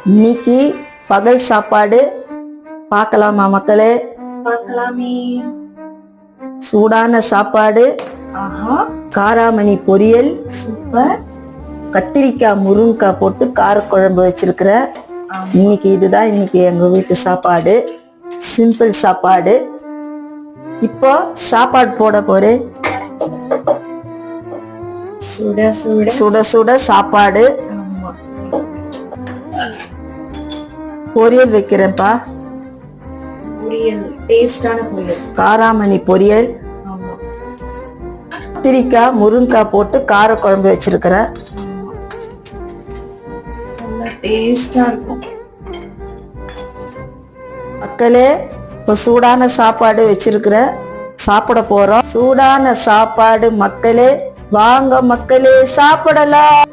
இன்னைக்கு பகல் சாப்பாடு பார்க்கலாமா மக்களே? பார்க்கலாமே. சூடான சாப்பாடு, ஆஹா, காராமணி பொரியல், சூப்பர். கத்திரிக்காய் முருங்கைக்காய் போட்டு காரக்குழம்பு வச்சிருக்கிறேன். இன்னைக்கு இதுதான் இன்னைக்கு எங்க வீட்டு சாப்பாடு. சிம்பிள் சாப்பாடு. இப்போ சாப்பாடு போட போறேன். சுட சுட சுட சுட சாப்பாடு. ஆமா. பொரியல் வைக்கிறேன்ப்பா. பொரியல், டேஸ்டான பொரியல். காராமணி பொரியல், ஆமா. கத்திரிக்காய் முருங்கைக்காய் போட்டு காரக்குழம்பு வச்சிருக்கிறேன். நல்லா டேஸ்டா இருக்கும். மக்களே, இப்போ சூடான சாப்பாடு வச்சிருக்கிறேன், சாப்பிட போறோம். சூடான சாப்பாடு மக்களே, வாங்க மக்களே சாப்பிடலாம்.